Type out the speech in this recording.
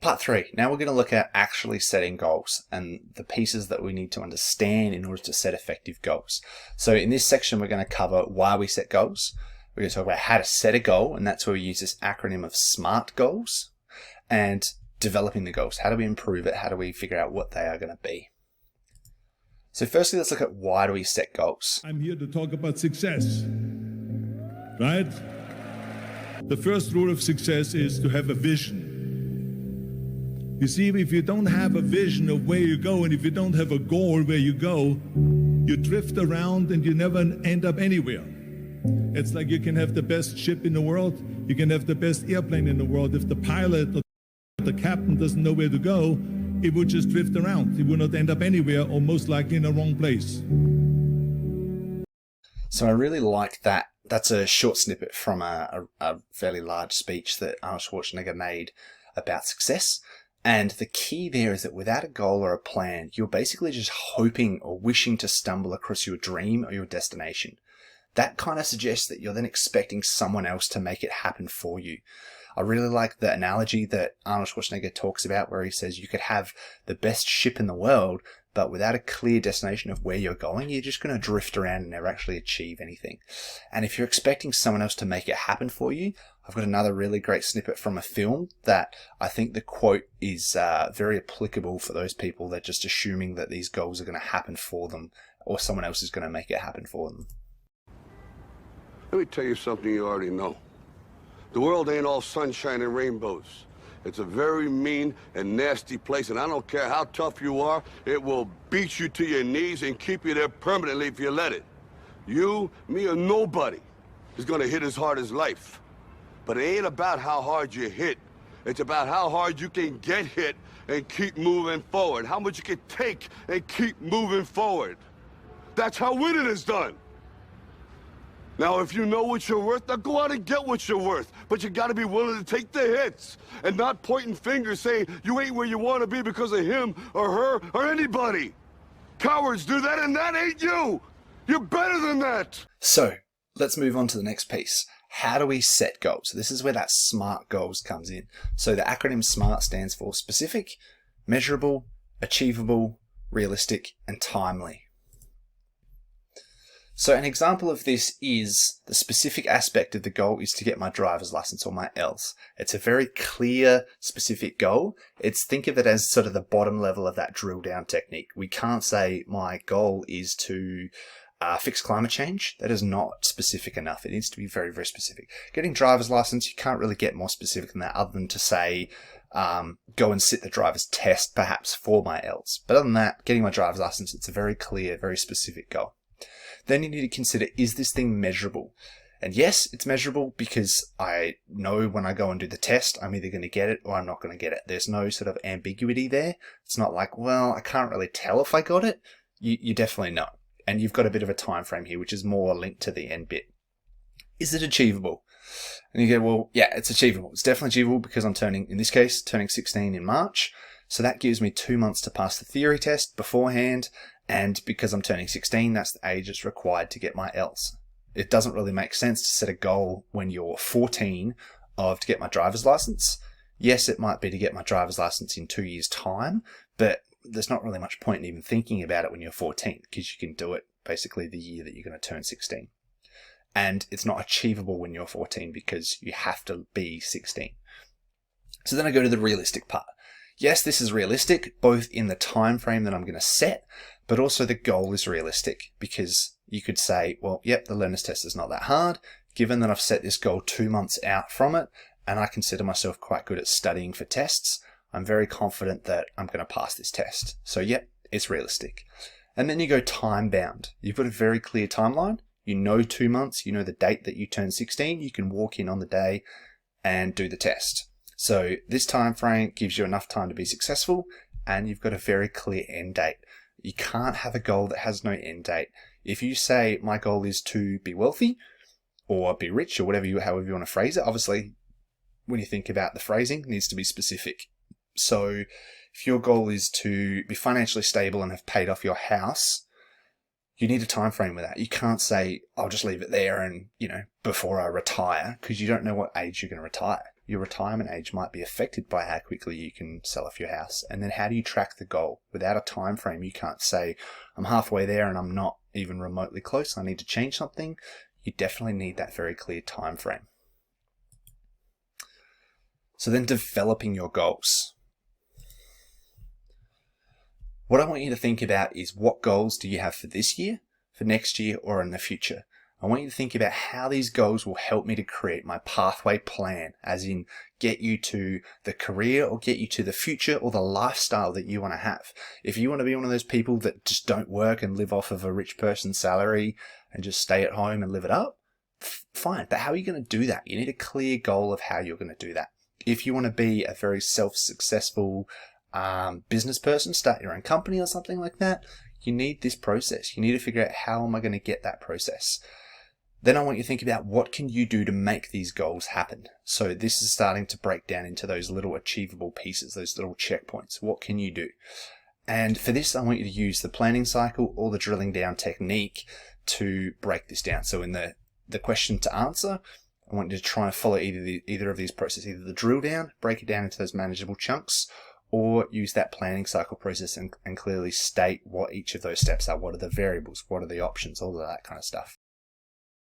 Part 3. Now we're going to look at actually setting goals and the pieces that we need to understand in order to set effective goals. So in this section, we're going to cover why we set goals. We're going to talk about how to set a goal, and that's where we use this acronym of SMART goals, and developing the goals. How do we improve it? How do we figure out what they are going to be? So firstly, let's look at why do we set goals. I'm here to talk about success, right? The first rule of success is to have a vision. You see, if you don't have a vision of where you go, and if you don't have a goal where you go, you drift around and you never end up anywhere. It's like you can have the best ship in the world, you can have the best airplane in the world. If the pilot or the captain doesn't know where to go, it would just drift around. It would not end up anywhere, or most likely in the wrong place. So I really like that. That's a short snippet from a fairly large speech that Arnold Schwarzenegger made about success. And the key there is that without a goal or a plan, you're basically just hoping or wishing to stumble across your dream or your destination. That kind of suggests that you're then expecting someone else to make it happen for you. I really like the analogy that Arnold Schwarzenegger talks about, where he says you could have the best ship in the world, but without a clear destination of where you're going, you're just going to drift around and never actually achieve anything. And if you're expecting someone else to make it happen for you, I've got another really great snippet from a film that I think the quote is very applicable for those people that are just assuming that these goals are going to happen for them, or someone else is going to make it happen for them. Let me tell you something you already know. The world ain't all sunshine and rainbows. It's a very mean and nasty place, and I don't care how tough you are, it will beat you to your knees and keep you there permanently if you let it. You, me, or nobody is gonna hit as hard as life. But it ain't about how hard you hit. It's about how hard you can get hit and keep moving forward. How much you can take and keep moving forward. That's how winning is done. Now, if you know what you're worth, now go out and get what you're worth. But you gotta be willing to take the hits and not pointing fingers saying you ain't where you wanna be because of him or her or anybody. Cowards do that, and that ain't you. You're better than that. So let's move on to the next piece. How do we set goals? So this is where that SMART goals comes in. So the acronym SMART stands for specific, measurable, achievable, realistic, and timely. So an example of this is the specific aspect of the goal is to get my driver's license, or my ELS. It's a very clear, specific goal. Think of it as sort of the bottom level of that drill down technique. We can't say my goal is to fix climate change. That is not specific enough. It needs to be very, very specific. Getting driver's license, you can't really get more specific than that, other than to say, go and sit the driver's test, perhaps, for my ELS. But other than that, getting my driver's license, it's a very clear, very specific goal. Then you need to consider, is this thing measurable? And yes, it's measurable because I know when I go and do the test, I'm either going to get it or I'm not going to get it. There's no sort of ambiguity there. It's not like, well, I can't really tell if I got it. You definitely know. And you've got a bit of a time frame here, which is more linked to the end bit. Is it achievable? And you go, well, yeah, it's achievable. It's definitely achievable because I'm in this case, turning 16 in March. So that gives me 2 months to pass the theory test beforehand. And because I'm turning 16, that's the age it's required to get my ELS. It doesn't really make sense to set a goal when you're 14 to get my driver's license. Yes, it might be to get my driver's license in 2 years' time, but there's not really much point in even thinking about it when you're 14, because you can do it basically the year that you're going to turn 16. And it's not achievable when you're 14 because you have to be 16. So then I go to the realistic part. Yes, this is realistic, both in the time frame that I'm going to set, but also the goal is realistic, because you could say, well, yep, the learner's test is not that hard, given that I've set this goal 2 months out from it, and I consider myself quite good at studying for tests. I'm very confident that I'm going to pass this test. So yep, it's realistic. And then you go time bound. You've got a very clear timeline. You know 2 months, you know the date that you turn 16, you can walk in on the day and do the test. So this time frame gives you enough time to be successful, and you've got a very clear end date. You can't have a goal that has no end date. If you say my goal is to be wealthy or be rich, or however you want to phrase it, obviously when you think about the phrasing, it needs to be specific. So if your goal is to be financially stable and have paid off your house, you need a time frame with that. You can't say, I'll just leave it there and, before I retire, because you don't know what age you're going to retire. your retirement age might be affected by how quickly you can sell off your house. And then how do you track the goal? Without a time frame, you can't say, I'm halfway there and I'm not even remotely close. I need to change something. You definitely need that very clear time frame. So then developing your goals. What I want you to think about is, what goals do you have for this year, for next year, or in the future? I want you to think about how these goals will help me to create my pathway plan, as in get you to the career or get you to the future or the lifestyle that you want to have. If you want to be one of those people that just don't work and live off of a rich person's salary and just stay at home and live it up, fine. But how are you going to do that? You need a clear goal of how you're going to do that. If you want to be a very self-successful business person, start your own company or something like that, you need this process. You need to figure out, how am I going to get that process? Then I want you to think about, what can you do to make these goals happen? So this is starting to break down into those little achievable pieces, those little checkpoints. What can you do? And for this, I want you to use the planning cycle or the drilling down technique to break this down. So in the question to answer, I want you to try and follow either of these processes, either the drill down, break it down into those manageable chunks, or use that planning cycle process and clearly state what each of those steps are. What are the variables? What are the options? All of that kind of stuff.